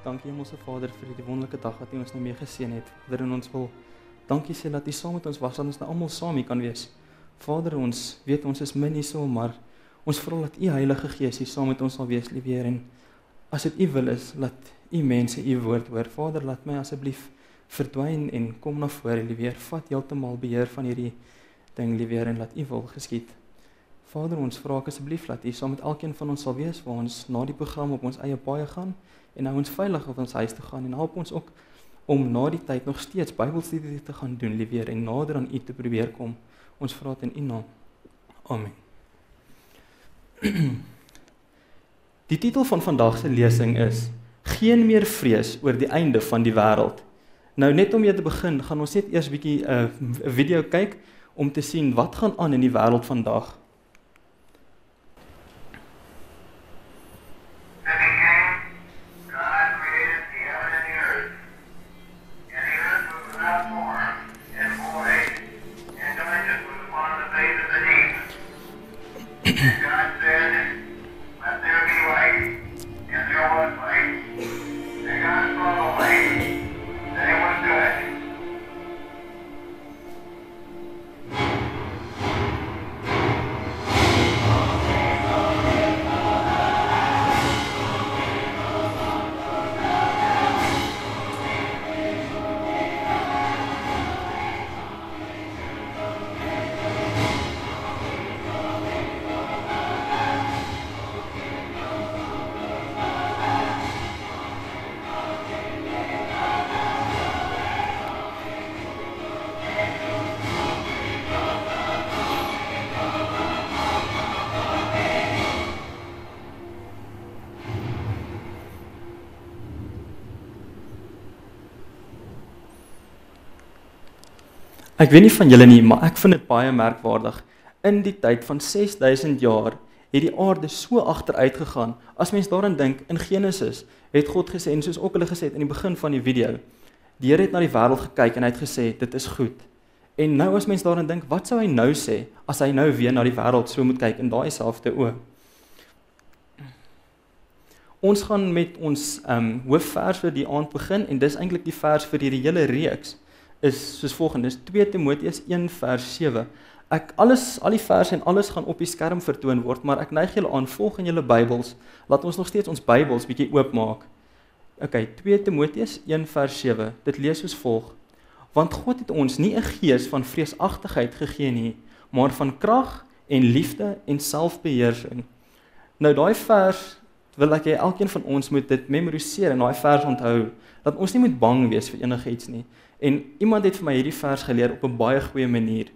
dankie Hemelse Vader vir die wonderlike dag wat U ons nou mee geseën het. Vader, en ons wil dankie sê dat U saam met ons was, dat ons nou almal saam hier kan wees. Vader, ons weet ons is min hierso, maar ons vra dat U Heilige Gees hier saam met ons sal wees, liewe Heer, en as dit U wil is, laat U mense U woord hoor. Vader, laat my asseblief verdwyn en kom na vore, liewe Heer. Vat heeltemal beheer van hierdie ding, liewe Heer, en laat U wil geskied. Vader, ons vra asseblief dat U saam met elkeen van ons sal wees, waar ons na die program op ons eie paaie gaan, en hou ons veilig op ons huis te gaan, en help ons ook om na die tyd nog steeds Bybelstudie te gaan doen, liewe Heer, en nader aan U te probeer kom. Ons vra dit in U naam. Amen. Die titel van vandag se lesing is Geen meer vrees oor die einde van die wêreld. Nou net om weer te begin, gaan ons net eers 'n bietjie 'n video kyk om te sien wat gaan aan in die wêreld vandag. Ek weet nie van julle nie, maar ek vind dit baie merkwaardig. In die tyd van 6000 jaar het die aarde so agteruit gegaan. As mens daaraan dink, in Genesis het God gesê, en soos ook hulle gesê het in die begin van die video, die Here het na die wêreld gekyk en hy het gesê, dit is goed. En nou as mens daaraan dink, wat sou hy nou sê, as hy nou weer na die wêreld so moet kyk in daai selfde oë? Ons gaan met ons hoofvers vir die aand begin, en dis eintlik die vers vir hierdie hele reeks, is soos volgende, is 2 Timoteus 1 vers 7. Al die verse en alles gaan op die skerm vertoon word, maar ek neig julle aan, volg in julle Bybels, laat ons nog steeds ons Bybels bietjie oopmaak. Okay, 2 Timoteus 1 vers 7, dit lees soos volg. Want God het ons nie 'n gees van vreesagtigheid gegee nie, maar van krag en liefde en selfbeheersing. Nou daai vers, wil ek hê elkeen van ons moet dit memoriseer en daai vers onthou, dat ons nie moet bang wees vir enigiets nie. En iemand het vir my hierdie vers geleer op 'n baie goeie manier.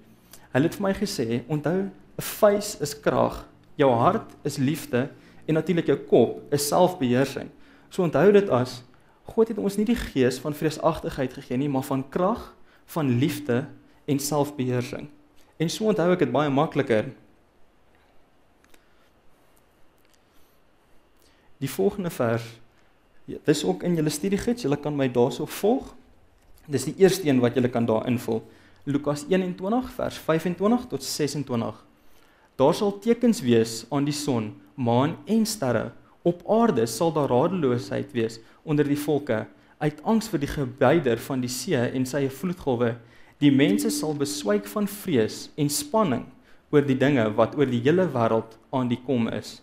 Hulle het vir my gesê, onthou, 'n vuis is krag, jou hart is liefde en natuurlik jou kop is selfbeheersing. So onthou dit as, God het ons nie die gees van vreesagtigheid gegee nie, maar van krag, van liefde en selfbeheersing. En so onthou ek dit baie makliker. Die volgende vers, dit is ook in julle studiegids, julle kan my daarso volg. Dis die eerste een wat julle kan daar invul. Lukas 21 vers 25 tot 26. Daar sal tekens wees aan die son, maan en sterre. Op aarde sal daar radeloosheid wees onder die volke, uit angs vir die gebeider van die see en sy vloedgolwe. Die mense sal beswyk van vrees en spanning oor die dinge wat oor die hele wêreld aan die kom is.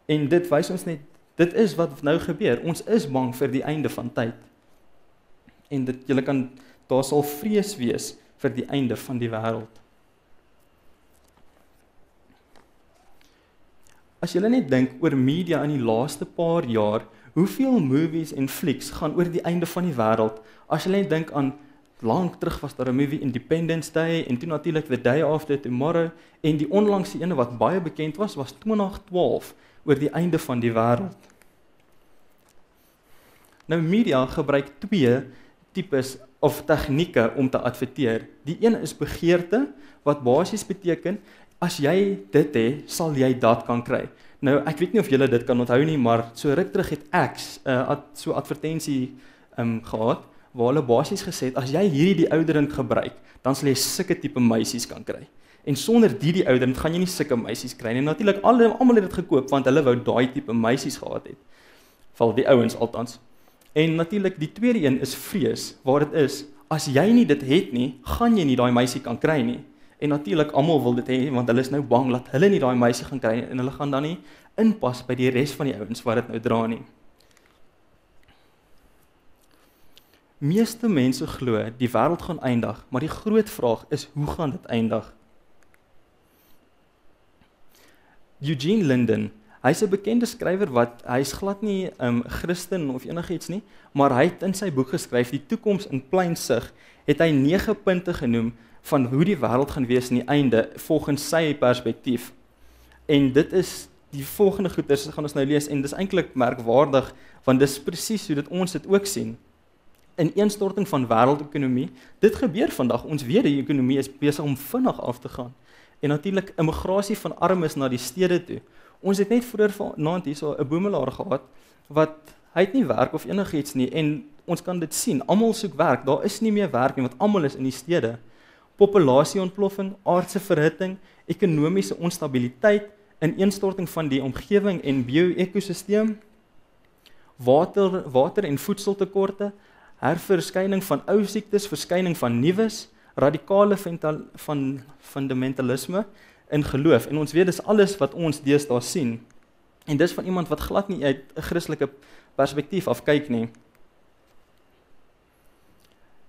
En dit wys ons net, dit is wat nou gebeur. Ons is bang vir die einde van tyd. En daar sal vrees wees vir die einde van die wêreld. As julle net dink oor media in die laaste paar jaar, hoeveel movies en flieks gaan oor die einde van die wêreld? As julle net dink aan, lank terug was daar 'n movie Independence Day, en toe natuurlik The Day After Tomorrow, en die onlangse ene wat baie bekend was 2012, oor die einde van die wêreld. Nou media gebruik 2 tipes of tegnieke om te adverteer. Die een is begeerte, wat basies beteken, as jy dit het, sal jy dat kan kry. Nou, ek weet nie of julle dit kan onthou nie, maar so ruk terug het ek so advertensie gehad, waar hulle basies gesê het, as jy hierdie deodorant gebruik, dan sal jy sulke tipe meisies kan kry. En sonder die deodorant gaan jy nie sulke meisies kry nie. En natuurlik, almal het dit gekoop, want hulle wou daai tipe meisies gehad het. Val die ouens altans. En natuurlik die tweede een is vrees, waar dit is, as jy nie dit het nie, gaan jy nie daai meisie kan kry nie. En natuurlik almal wil dit hê want hulle is nou bang dat hulle nie daai meisie gaan kry nie en hulle gaan dan nie inpas by die res van die ouens wat dit nou dra nie. Meeste mense glo die wêreld gaan eindig, maar die groot vraag is hoe gaan dit eindig? Eugene Linden, hy's 'n bekende skrywer wat hy's glad nie Christen of enigiets nie, maar hy het in sy boek geskryf Die toekoms in plain sig, het hy 9 punte genoem van hoe die wêreld gaan wees in die einde volgens sy perspektief. En dit is die volgende goeders gaan ons nou lees en dis eintlik merkwaardig want dis presies hoe dit ons dit ook sien. In ineenstorting van wêreldekonomie, dit gebeur vandag, ons weet die ekonomie is besig om vinnig af te gaan. En natuurlik immigrasie van armes na die stede toe. Ons het net vroeër vanaand hierso 'n boemelaar gehad wat hy het nie werk of enigiets nie en ons kan dit sien, almal soek werk, daar is nie meer werk nie want almal is in die stede. Populasieontploffing, aardse verhitting, ekonomiese onstabiliteit, ineenstorting van die omgewing en bio-ekosisteem, water en voedseltekorte, herverskyning van ou siektes, verskyning van nuus, radikale fundamentalisme in geloof. En ons weet dis alles wat ons deesdae sien. En dis van iemand wat glad nie uit 'n Christelike perspektief af kyk nie.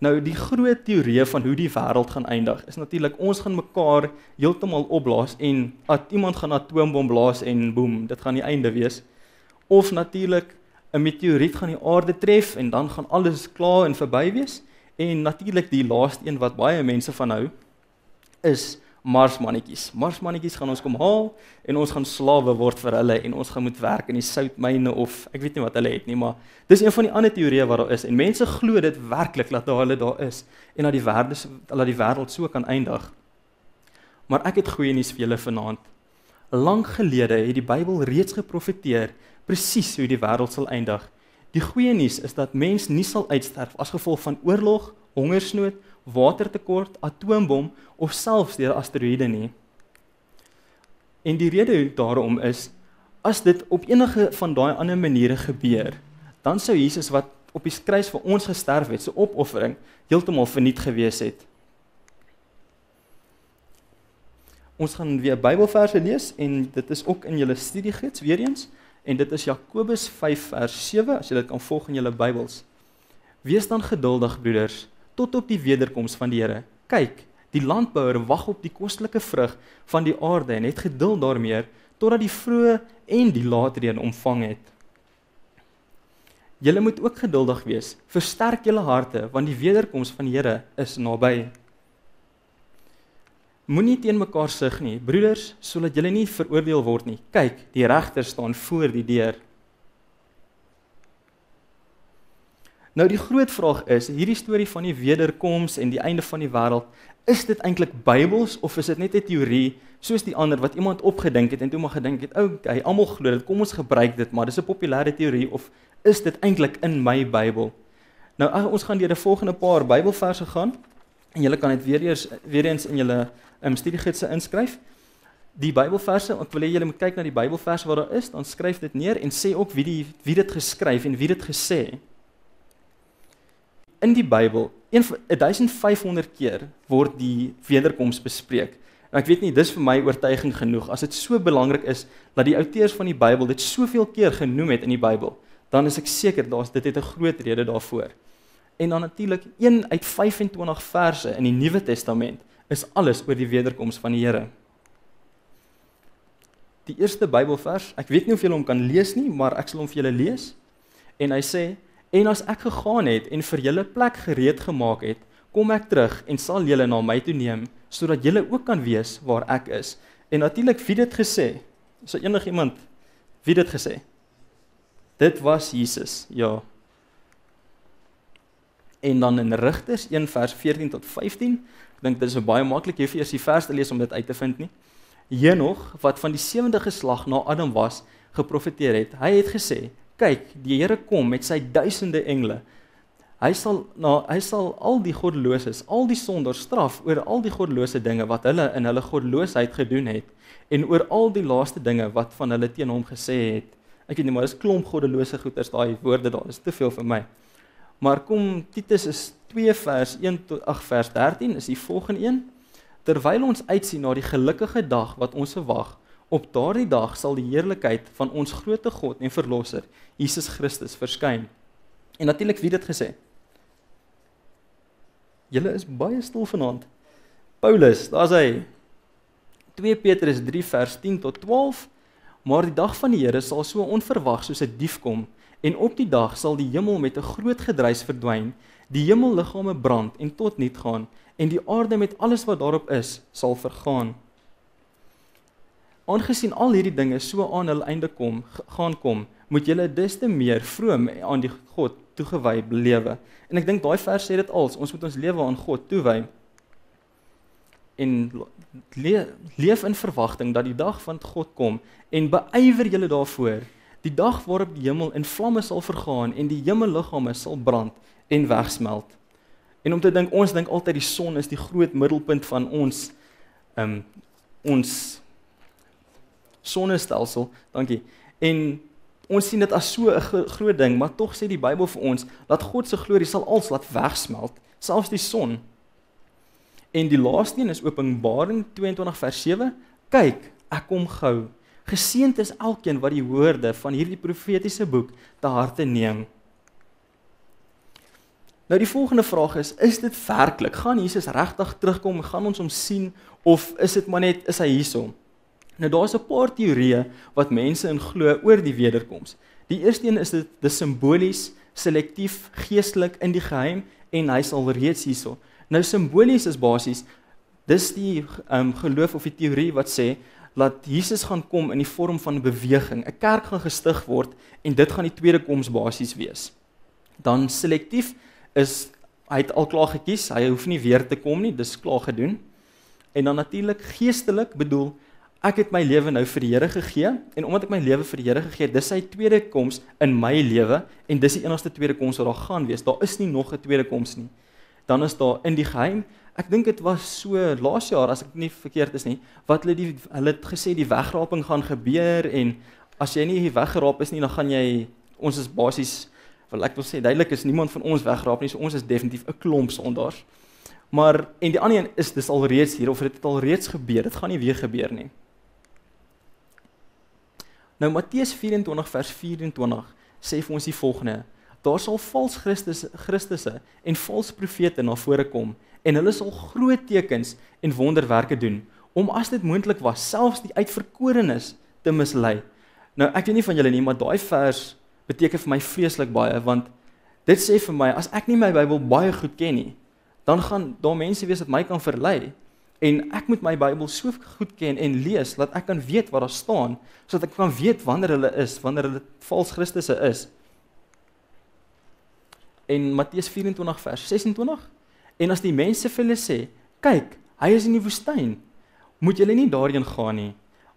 Nou die groot teorie van hoe die wêreld gaan eindig is natuurlik ons gaan mekaar heeltemal opblaas en iemand gaan 'n atoombom blaas en boem, dit gaan die einde wees. Of natuurlik 'n meteoriet gaan die aarde tref en dan gaan alles klaar en verby wees. En natuurlik die laaste een wat baie mense van hou is marsmannetjies. Marsmannetjies gaan ons kom haal en ons gaan slawe word vir hulle en ons gaan moet werk in die soutmyne of ek weet nie wat hulle het nie, maar dis een van die ander teorieë wat daar is en mense glo dit werklik dat hulle daar is en dat die wêreld so kan eindig. Maar ek het goeie nuus vir julle vanaand. Lank gelede het die Bybel reeds geprofeteer presies hoe die wêreld sal eindig. Die goeie nuus is dat mens nie sal uitsterf as gevolg van oorlog, hongersnood, watertekort, atoombom of selfs deur asteroïde nie. En die rede daarom is, as dit op enige van daai ander maniere gebeur, dan sou Jesus wat op die kruis vir ons gesterf het, sy opoffering, heeltemal verniet gewees het. Ons gaan weer Bybelverse lees en dit is ook in julle studiegids weer eens. En dit is Jakobus 5 vers 7, as jy dit kan volg in julle Bybels. Wees dan geduldig, broeders, tot op die wederkoms van die Here. Kyk, die landbouer wag op die kostelike vrug van die aarde en het geduld daarmee, totdat die vroeë en die laatreën ontvang het. Julle moet ook geduldig wees, versterk julle harte, want die wederkoms van die Here is naby. Moenie teen mekaar sug nie, broeders, sodat julle nie veroordeel word nie. Kyk, die regter staan voor die deur. Nou die groot vraag is, hierdie storie van die wederkoms en die einde van die wêreld, is dit eintlik Bybels of is dit net 'n teorie soos die ander wat iemand opgedink het en toe maar gedink het, okay, almal glo dit, kom ons gebruik dit, maar dis 'n populêre teorie of is dit eintlik in my Bybel? Nou ons gaan deur 'n volgende paar Bybelverse gaan en julle kan dit weer eens in julle studiegidse inskryf. Die Bybelverse, ek wil hê julle moet kyk na die Bybelverse wat daar is, dan skryf dit neer en sê ook wie dit geskryf en wie dit gesê. In die Bybel, 1500 keer word die wederkoms bespreek. En ek weet nie, dis vir my oortuiging genoeg. As dit so belangrik is dat die outeurs van die Bybel dit soveel keer genoem het in die Bybel, dan is ek seker dit het 'n groot rede daarvoor. En dan natuurlik 1 uit 25 verse in die Nuwe Testament is alles oor die wederkoms van die Here. Die eerste Bybelvers, ek weet nie of julle hom kan lees nie, maar ek sal hom vir julle lees. En hy sê, en as ek gegaan het en vir julle plek gereed gemaak het, kom ek terug en sal julle na my toe neem, sodat julle ook kan wees waar ek is. En natuurlik wie dit gesê? So enigiemand, wie dit gesê? Dit was Jesus, ja. En dan in Rigters 1 vers 14 tot 15, ek dink dit is baie maklik, jy hoef eers die vers te lees om dit uit te vind nie. Henog, wat van die 7de geslag na Adam was, geprofeteer het, hy het gesê, kyk, die Here kom met sy duisende engele. Hy sal al die goddeloses, al die sondaars straf oor al die goddelose dinge wat hulle in hulle goddeloosheid gedoen het en oor al die laaste dinge wat van hulle teen hom gesê het. Ek weet nie, maar dis klomp goddelose goeters, daai woorde daar, is te veel vir my. Maar kom, Titus is 2 vers 13 is die volgende een. Terwyl ons uitsien na die gelukkige dag wat ons verwag, op daardie dag sal die heerlikheid van ons groote God en Verlosser, Jesus Christus, verskyn. En natuurlik wie het dit gesê? Julle is baie stil vanaand. Paulus, daar's hy. 2 Petrus 3 vers 10 tot 12. Maar die dag van die Here sal so onverwags soos 'n dief kom, en op die dag sal die hemel met 'n groot gedruis verdwyn, die hemelliggame brand en tot niet gaan, en die aarde met alles wat daarop is, sal vergaan. Aangesien al hierdie dinge so aan hul einde gaan kom, moet julle des te meer vroom aan die God toegewy lewe. En ek dink daai vers sê dit als, ons moet ons lewe aan God toewy. En leef in verwagting dat die dag van God kom, en beywer julle daarvoor, die dag waarop die hemel in vlamme sal vergaan, en die hemelliggame sal brand en wegsmelt. En om te dink, ons dink altyd die son is die groot middelpunt van ons sonnestelsel, dankie, en ons sien dit as so 'n groot ding, maar tog sê die Bybel vir ons, dat God se glorie sal als laat wegsmelt, selfs die son. En die laaste een is Openbaring 22 vers 7, kyk, ek kom gou, geseënd is elkeen wat die woorde van hierdie profetiese boek te harte neem. Nou die volgende vraag is dit werklik? Gaan Jesus regtig terugkom, gaan ons hom sien, of is dit maar net, is hy hierso? Nou daar's 'n paar teorieë wat mense in glo oor die wederkoms. Die eerste een is dit simbolies, selektief, geestelik, in die geheim, en hy sal reeds hierso. Nou simbolies is basies, dis die geloof of die teorie wat sê, dat Jesus gaan kom in die vorm van 'n beweging, 'n kerk gaan gestig word, en dit gaan die tweede koms basies wees. Dan selektief is, hy het al klaar gekies, hy hoef nie weer te kom nie, dis klaar gedoen. En dan natuurlik geestelik bedoel, ek het my lewe nou vir die Here gegee, en omdat ek my lewe vir die Here gegee het, dis sy tweede koms in my lewe, en dis die enigste tweede koms wat daar gaan wees, daar is nie nog 'n tweede koms nie. Dan is daar in die geheim, ek dink dit was so laas jaar, as ek nie verkeerd is nie, wat hulle het gesê die wegraping gaan gebeur, en as jy nie weggeraap is nie, dan gaan jy, ons is basies, wel ek wil sê, duidelik is niemand van ons wegraap nie, so ons is definitief 'n klomp sondaars. Maar, en die ander een is, dis al reeds hier, of dit het al reeds gebeur, dit gaan nie weer gebeur nie. Nou, Matteus 24 vers 24 sê vir ons die volgende, daar sal vals Christusse en vals profete na vore kom, en hulle sal groot tekens en wonderwerke doen, om as dit moontlik was, selfs die uitverkorenes te mislei. Nou, ek weet nie van julle nie, maar daai vers beteken vir my vreeslik baie, want dit sê vir my, as ek nie my Bybel baie goed ken nie, dan gaan daar mense wees wat my kan verlei, en ek moet my Bybel so goed ken en lees, dat ek kan weet wat daar staan, sodat ek kan weet wanneer hulle vals Christusse is. En Matteus 24 vers 26, en as die mense vir hulle sê, kyk, hy is in die woestyn, moet julle nie daarheen gaan nie,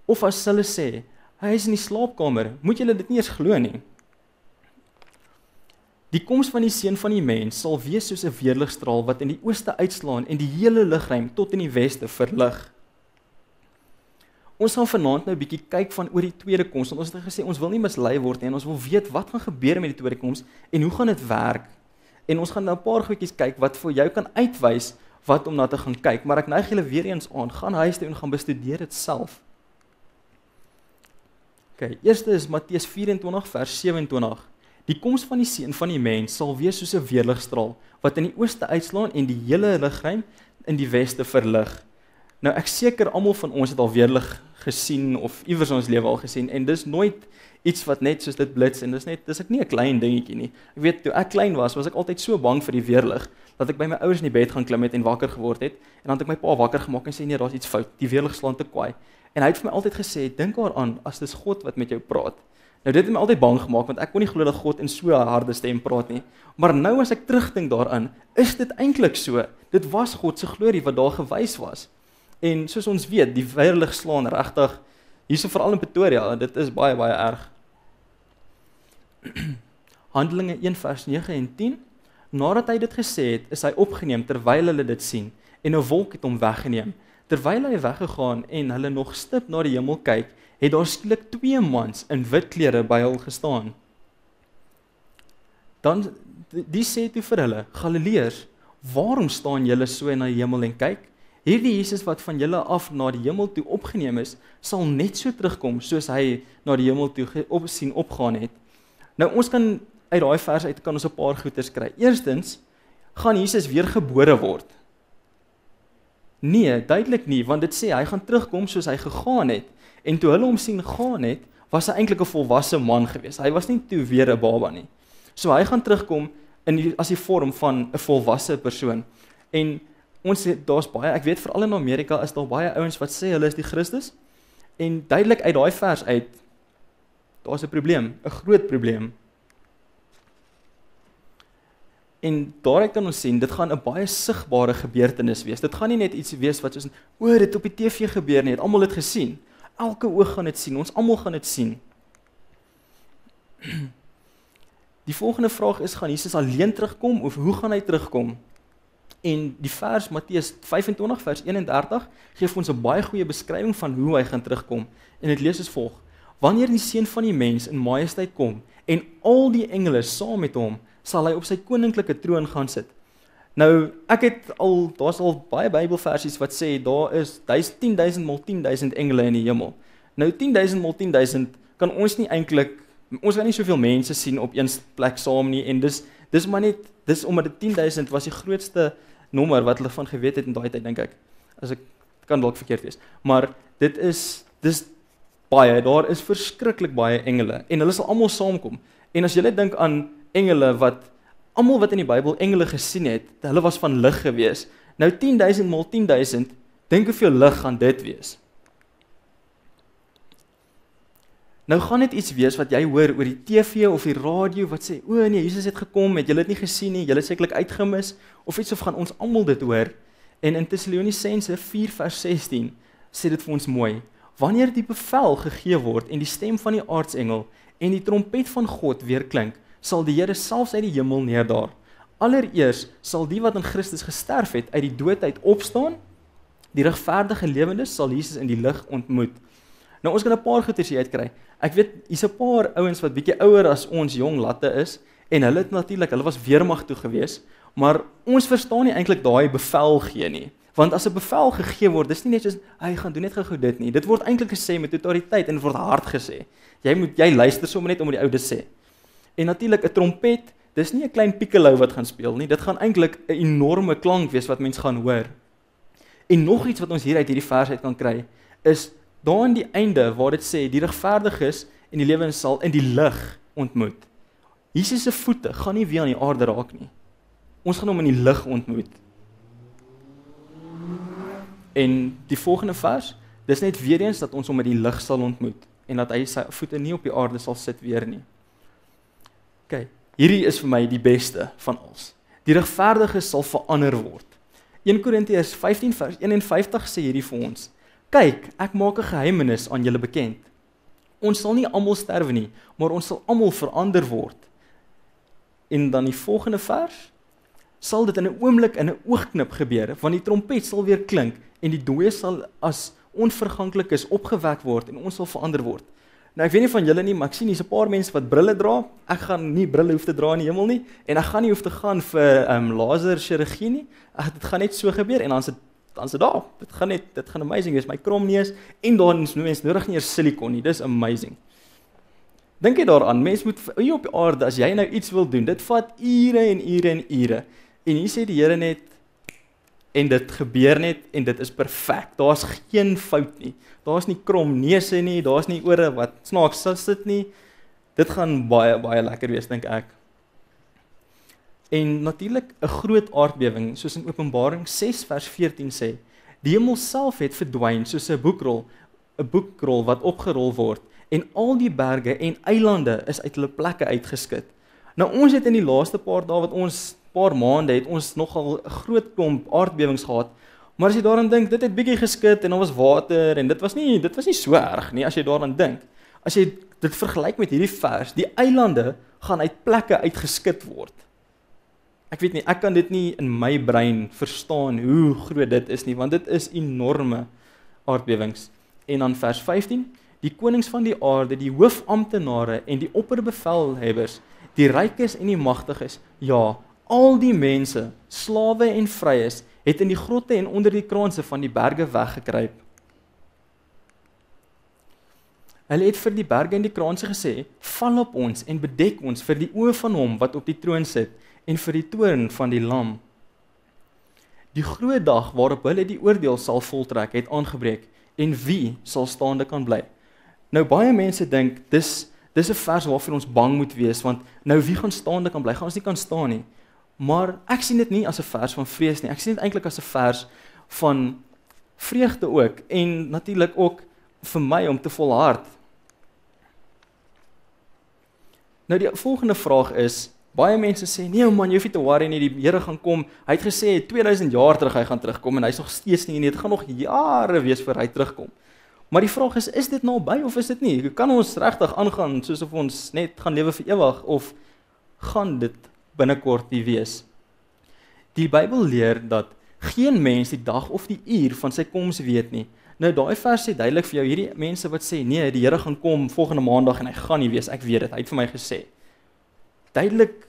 of as hulle sê, hy is in die slaapkamer, moet julle dit nie eens glo nie. Die koms van die Seun van die Mens sal wees soos 'n weerligstraal wat in die ooste uitslaan en die hele lugruim tot in die weste verlig. Ons gaan vanaand nou 'n bietjie kyk van oor die tweede koms, want ons het gesê ons wil nie mislei word nie, en ons wil weet wat gaan gebeur met die tweede koms en hoe gaan dit werk. En ons gaan nou 'n paar goedjies kyk wat vir jou kan uitwys wat om na te gaan kyk, maar ek neig julle weer eens aan, gaan huis toe en gaan bestudeer dit self. Okay, eerste is Matteus 24 vers 27. Die koms van die Seun van die Mens sal wees soos 'n weerligstraal wat in die ooste uitslaan en die hele lugruim in die weste verlig. Nou ek seker almal van ons het al weerlig gesien of iewers in ons lewe al gesien, en dis nooit iets wat net soos dit blits, en dis ek nie 'n klein dingetjie nie. Ek weet, toe ek klein was ek altyd so bang vir die weerlig, dat ek by my ouers in die bed gaan klim het en wakker geword het, en dan het ek my pa wakker gemaak en sê, nee, daar's iets fout, die weerlig slaan te kwaai. En hy het vir my altyd gesê, dink daaraan, as dis God wat met jou praat. Nou dit het my altyd bang gemaak, want ek kon nie glo dat God in so 'n harde stem praat nie. Maar nou as ek terugdink daaraan, is dit eintlik so. Dit was God se glorie wat daar gewys was. En soos ons weet, die weerlig slaan regtig, hierso veral in Pretoria, dit is baie, baie erg. Handelinge 1 vers 9 en 10, nadat hy dit gesê het, is hy opgeneem terwyl hulle dit sien, en 'n wolk het hom weggeneem. Terwyl hy weggegaan en hulle nog stip na die hemel kyk, het daar skielik 2 mans in wit klere by hul gestaan. Dan die sê toe vir hulle, Galileërs, waarom staan julle so na die hemel en kyk? Hierdie Jesus wat van julle af na die hemel toe opgeneem is, sal net so terugkom soos hy na die hemel toe opgaan het. Nou ons kan uit daai vers uit kan ons 'n paar goeters kry. Eerstens, gaan Jesus weer gebore word? Nee, duidelik nie, want dit sê hy gaan terugkom soos hy gegaan het. En toe hulle hom sien gaan het, was hy eintlik 'n volwasse man gewees. Hy was nie toe weer 'n baba nie. So hy gaan terugkom as die vorm van 'n volwasse persoon. En ons daar's baie, ek weet veral in Amerika is daar baie ouens wat sê hulle is die Christus. En duidelik uit daai vers uit, daar's 'n probleem, 'n groot probleem. En daaruit kan ons sien, dit gaan 'n baie sigbare gebeurtenis wees. Dit gaan nie net iets wees wat soos, dit op die TV gebeur nie, het almal dit gesien. Elke oog gaan dit sien, ons almal gaan dit sien. Die volgende vraag is, gaan Jesus alleen terugkom, of hoe gaan hy terugkom? En die vers, Matteus 25 vers 31, gee vir ons 'n baie goeie beskrywing van hoe hy gaan terugkom. En dit lees as volg: Wanneer die Seun van die mens in majesteit kom, en al die engele saam met hom, sal hy op sy koninklike troon gaan sit. Nou, daar's al baie Bybelversies wat sê, daar is 10.000 mal 10.000 engele in die hemel. Nou, 10.000 mal 10.000 kan ons kan nie soveel mense sien op een plek saam nie, en dis maar net, dis omdat die 10.000 was die grootste nommer wat hulle van geweet het in daai tyd, dink ek. As ek kan dalk verkeerd wees. Maar dis baie, daar is verskriklik baie engele, en hulle sal almal saamkom. En as jy dink aan engele almal wat in die Bybel engele gesien het, hulle was van lig gewees. Nou 10.000 mal 10.000, dink hoeveel lig gaan dit wees? Nou gaan dit iets wees wat jy hoor oor die TV of die radio wat sê, nee, Jesus het gekom, het julle dit nie gesien nie, julle het sekerlik uitgemis, of iets, of gaan ons almal dit hoor? En in Tessalonisense 4 vers 16 sê dit vir ons mooi: Wanneer die bevel gegee word en die stem van die aartsengel en die trompet van God weer klink, sal die Here selfs uit die hemel neerdaal. Allereers sal die wat in Christus gesterf het uit die dood uit opstaan, die regverdige lewendes sal Jesus in die lig ontmoet. Nou ons kan 'n paar goeters hier uitkry. Ek weet, hier's 'n paar ouens wat bietjie ouer as ons jong latte is, en hulle het natuurlik, hulle was weermag toe gewees, maar ons verstaan nie eintlik daai bevel gee nie. Want as 'n bevel gegee word, dis nie net soos, hy gaan doen net gou dit nie. Dit word eintlik gesê met autoriteit en dit word hard gesê. Jy luister sommer net om wat die oudes sê. En natuurlik 'n trompet, dis nie 'n klein piccolo wat gaan speel nie. Dit gaan eintlik 'n enorme klank wees wat mens gaan hoor. En nog iets wat ons hier uit hierdie vers uit kan kry, is daar aan die einde waar dit sê die regverdiges en die lewendes sal in die lig ontmoet. Jesus se voete gaan nie weer aan die aarde raak nie. Ons gaan hom in die lig ontmoet. En die volgende vers, dis net weer eens dat ons hom in die lig sal ontmoet en dat hy sy voete nie op die aarde sal sit weer nie. OK, hierdie is vir my die beste van alles. Die regverdiges sal verander word. 1 Korintiërs 15 vers 51 sê hierdie vir ons: Kyk, ek maak 'n geheimenis aan julle bekend. Ons sal nie almal sterwe nie, maar ons sal almal verander word. En dan die volgende vers, sal dit in 'n oomblik, in 'n oogknip gebeur, want die trompet sal weer klink en die dooies sal as onverganklik is opgewek word en ons sal verander word. Nou ek weet nie van julle nie, maar ek sien hier's 'n paar mense wat brille dra. Ek gaan nie brille hoef te dra in die hemel nie, en ek gaan nie hoef te gaan vir laser chirurgie nie. Dit gaan net so gebeur en dan se daar. Dit gaan amazing wees. My kromneus en dan is mense nodig nie eers silikon nie. Dis amazing. Dink jy daaraan, mens moet hier op die aarde, as jy nou iets wil doen, dit vat ure en ure en ure. En hier sê die Here net, en dit gebeur net, en dit is perfek. Daar's geen fout nie. Daar's nie krom neuse nie, daar's nie ore wat snaaks sit nie. Dit gaan baie, baie lekker wees, dink ek. En natuurlik 'n groot aardbewing, soos in Openbaring 6 vers 14 sê, die hemel self het verdwyn soos 'n boekrol wat opgerol word, en al die berge en eilande is uit hulle plekke uitgeskit. Nou ons het in die laaste paar dae wat ons paar maande het ons nogal 'n groot klomp aardbewings gehad, maar as jy daaraan dink, dit het bietjie geskit en daar was water en dit was nie so erg nie as jy daaraan dink. As jy dit vergelyk met hierdie vers, die eilande gaan uit plekke uitgeskit word. Ek weet nie, ek kan dit nie in my brein verstaan hoe groot dit is nie, want dit is enorme aardbewings. En dan vers 15, die konings van die aarde, die hoofamptenare en die opperbevelhebbers, die rykes en die magtiges, ja, al die mense, slawe en vryes, het in die grotte en onder die kraanse van die berge weggekruip. Hulle het vir die berge en die kraanse gesê, val op ons en bedek ons vir die oë van hom wat op die troon sit en vir die toorn van die lam. Die groot dag waarop hulle die oordeel sal voltrek het aangebreek en wie sal staande kan bly. Nou baie mense dink dis 'n vers waarvoor ons bang moet wees, want nou wie gaan staande kan bly? Gaan ons nie kan staan nie. Maar ek sien dit nie as 'n vers van vrees nie. Ek sien dit eintlik as 'n vers van vreugde ook en natuurlik ook vir my om te volhard. Nou die volgende vraag is, baie mense sê, nee man, jy hoef nie te worry nie, die Here gaan kom. Hy het gesê 2000 jaar terug hy gaan terugkom en hy's nog steeds nie, dit gaan nog jare wees voor hy terugkom. Maar die vraag is dit nou by of is dit nie? Kan ons regtig aangaan soos of ons net gaan lewe vir ewig of gaan dit binnekort nie wees? Die Bybel leer dat geen mens die dag of die uur van sy koms weet nie. Nou daai vers sê duidelik vir jou, hierdie mense wat sê, nee, die Here gaan kom volgende maandag en hy gaan nie wees, ek weet dit, hy het vir my gesê. Duidelik,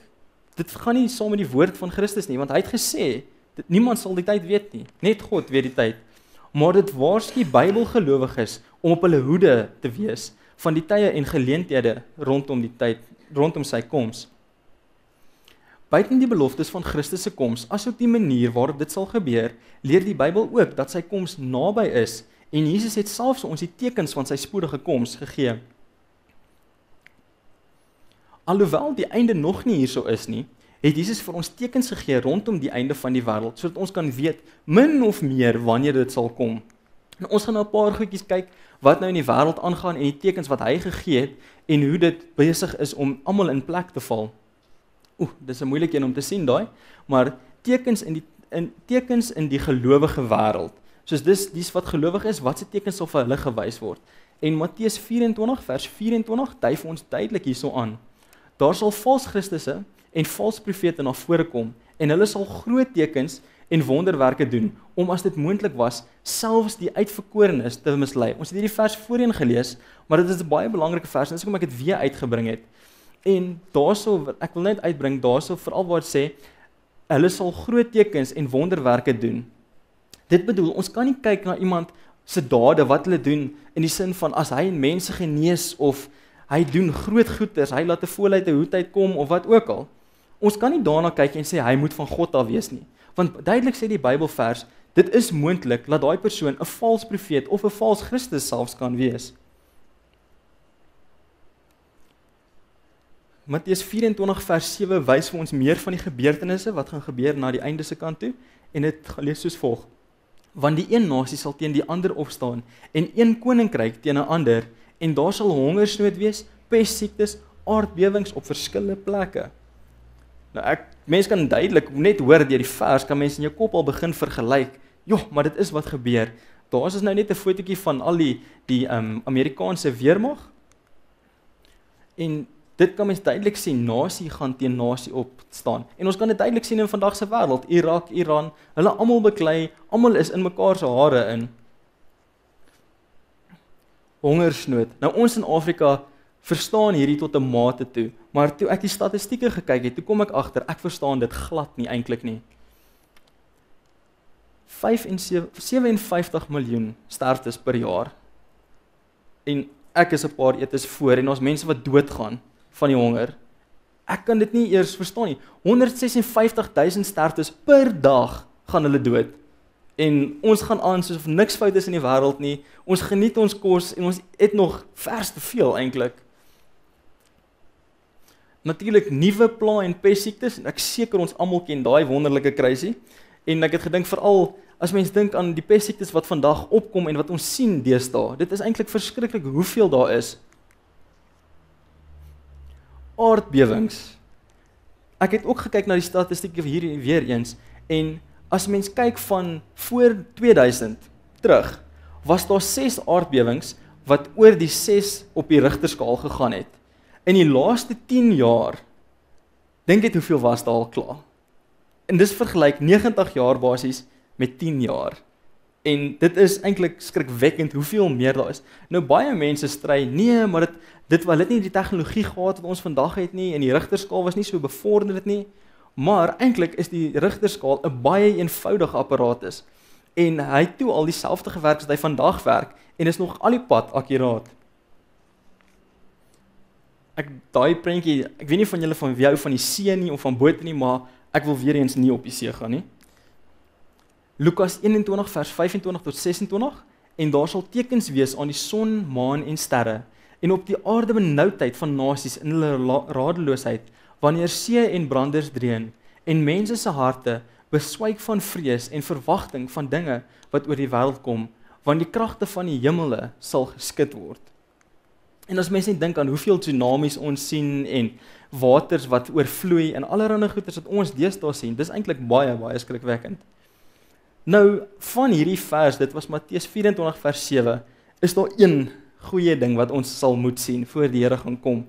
dit gaan nie saam met die woord van Christus nie, want hy het gesê, niemand sal die tyd weet nie, net God weet die tyd. Maar dit waarsku Bybelgelowiges om op hulle hoede te wees van die tye en geleenthede rondom sy koms. Buiten die beloftes van Christus se koms, asook die manier waarop dit sal gebeur, leer die Bybel ook dat sy koms naby is en Jesus het selfs ons die tekens van sy spoedige koms gegee. Alhoewel die einde nog nie hierso is nie, het Jesus vir ons tekens gegee rondom die einde van die wêreld, sodat ons kan weet min of meer wanneer dit sal kom. En ons gaan nou 'n paar goedjies kyk wat nou in die wêreld aangaan en die tekens wat hy gegee het en hoe dit besig is om almal in plek te val. Dis 'n moeilike een om te sien daai, maar tekens in die gelowige wêreld. Soos dis wat gelowig is, wat se tekens sal vir hulle gewys word. En Matteus 24 vers 24 dui vir ons duidelik hierso aan. Daar sal vals Christusse en vals profete na vore kom en hulle sal groot tekens en wonderwerke doen om as dit moontlik was selfs die uitverkorenes te mislei. Ons het hierdie vers voorheen gelees, maar dit is 'n baie belangrike vers en dis hoekom ek dit weer uitgebring het. En daarso ek wil net uitbring daarso veral waar dit sê hulle sal groot tekens en wonderwerke doen. Dit bedoel ons kan nie kyk na iemand se dade wat hulle doen in die sin van as hy mense genees of hy doen groot goeders, hy laat 'n voël uit 'n hoed uitkom of wat ook al. Ons kan nie daarna kyk en sê hy moet van God af wees nie. Want duidelik sê die Bybelvers, dit is moontlik dat daai persoon 'n vals profeet of 'n vals Christus selfs kan wees. Matteus 24 vers 7 wys vir ons meer van die gebeurtenisse wat gaan gebeur na die einde se kant toe en dit gaan lees soos volg. Want die een nasie sal teen die ander opstaan en een koninkryk teen 'n ander en daar sal hongersnood wees, pessiektes, aardbewings op verskillende plekke. Nou mense kan duidelik net hoor deur die vers, kan mense in jou kop al begin vergelyk. Maar dit is wat gebeur. Daar is nou net 'n fotootjie van al die Amerikaanse weermag. En dit kan mens duidelik sien, nasie gaan teen nasie opstaan. En ons kan dit duidelik sien in vandag se wêreld, Irak, Iran, hulle almal beklei, almal is in mekaar se hare in. Hongersnood. Nou ons in Afrika verstaan hierdie tot 'n mate toe, maar toe ek die statistieke gekyk het, toe kom ek agter, ek verstaan dit glad nie eintlik nie. 57 miljoen sterftes per jaar. En ek is 'n paar etes voor en ons mense wat doodgaan van die honger. Ek kan dit nie eers verstaan nie. 156,000 sterftes per dag gaan hulle dood. En ons gaan aan soos of niks fout is in die wêreld nie. Ons geniet ons kos en ons eet nog vers te veel eintlik. Natuurlik nuwe pla en pessiektes en ek seker ons almal ken daai wonderlike kruisie. En ek het gedink veral as mens dink aan die pessiektes wat vandag opkom en wat ons sien deesdae. Dit is eintlik verskriklik hoeveel daar is. Aardbewings. Ek het ook gekyk na die statistieke hier weer eens en as mens kyk van voor 2000 terug, was daar 6 aardbewings wat oor die 6 op die Richterskaal gegaan het. In die laaste 10 jaar, dink dit hoeveel was daar al klaar? En dis vergelyk 90 jaar basies met 10 jaar. En dit is eintlik skrikwekkend hoeveel meer daar is. Nou baie mense stry, nee, maar dit het nie die tegnologie gehad wat ons vandag het nie en die rigterskaal was nie so bevorderd nie. Maar eintlik is die rigterskaal 'n baie eenvoudige apparaat en hy het toe al dieselfde gewerk as hy vandag werk en is nog al die pad akkuraat. Daai prentjie, ek weet nie van julle van jou van die see nie of van bote nie, maar ek wil weer eens nie op die see gaan nie. Lukas 21 vers 25 tot 26 en daar sal tekens wees aan die son, maan en sterre en op die aarde benoudheid van nasies in hulle radeloosheid wanneer see en branders dreun en mense se harte beswyk van vrees en verwagting van dinge wat oor die wêreld kom want die kragte van die hemele sal geskit word. En as mense net dink aan hoeveel tsunamies ons sien en waters wat oorvloei en allerlei goeters wat ons deesdae sien, dis eintlik baie skrikwekkend. Nou, van hierdie vers, dit was Matteus 24 vers 7, is daar een goeie ding wat ons sal moet sien voor die Here gaan kom.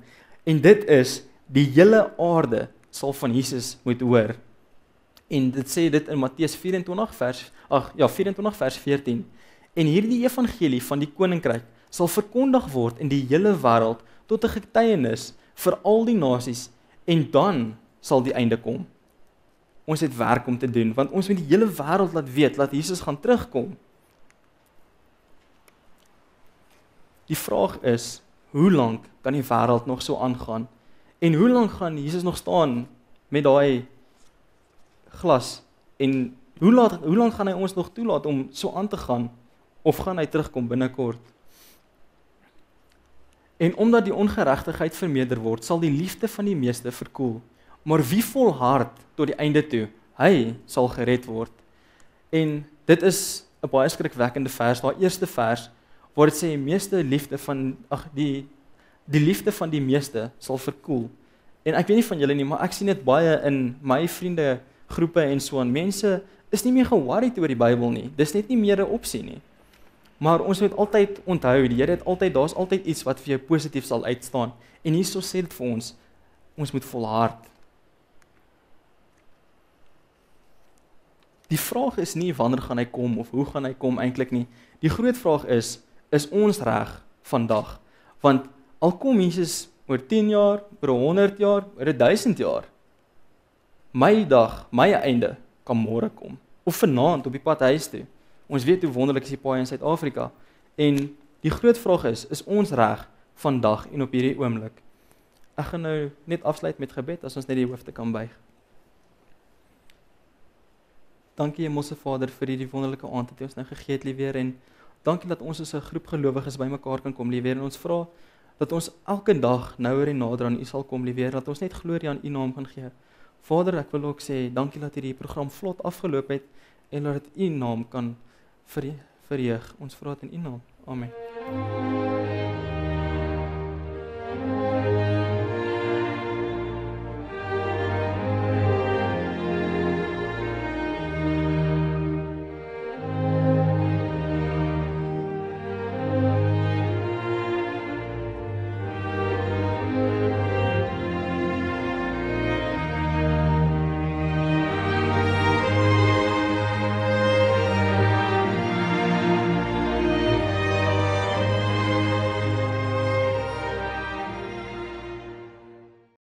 En dit is, die hele aarde sal van Jesus moet hoor. En dit sê dit in Matteus 24 vers 14. En hierdie evangelie van die koninkryk sal verkondig word in die hele wêreld tot 'n getuienis vir al die nasies en dan sal die einde kom. Ons het werk om te doen, want ons moet die hele wêreld laat weet, dat Jesus gaan terugkom. Die vraag is, hoe lank kan die wêreld nog so aangaan? En hoe lank gaan Jesus nog staan met daai glas? En hoe lank gaan hy ons nog toelaat om so aan te gaan? Of gaan hy terugkom binnekort? En omdat die ongeregtigheid vermeerder word, sal die liefde van die meeste verkoel. Maar wie volhard tot die einde toe, hy sal gered word. En dit is 'n baie skrikwekkende vers, daai eerste vers, waar dit sê meeste liefde van die liefde van die meeste sal verkoel. En ek weet nie van julle nie, maar ek sien dit baie in my vriende groepe en so aan. Mense is nie meer ge-worried oor die Bybel nie. Dis net nie meer 'n opsie nie. Maar ons moet altyd onthou, die Here het daar's altyd iets wat vir jou positief sal uitstaan. En hierso sê dit vir ons moet volhard. Die vraag is nie wanneer gaan hy kom of hoe gaan hy kom eintlik nie. Die groot vraag is ons reg vandag? Want al kom Jesus oor 10 jaar, oor 100 jaar, oor 1000 jaar, my dag, my einde kan môre kom. Of vanaand op die pad huis toe. Ons weet hoe wonderlik is die paai in Suid-Afrika. En die groot vraag is ons reg vandag en op hierdie oomblik? Ek gaan nou net afsluit met gebed as ons net die hoofde kan buig. Dankie Hemelse Vader vir hierdie wonderlike aand wat U ons nou gegee het, liewer, en dankie dat ons as 'n groep gelowiges bymekaar kan kom, liewer, en ons vra dat ons elke dag nouer en nader aan U sal kom, liewer, dat ons net glorie aan U naam gaan gee. Vader, ek wil ook sê dankie dat hierdie program vlot afgeloop het en dat U naam kan verheug. Ons vra dit in U naam. Amen.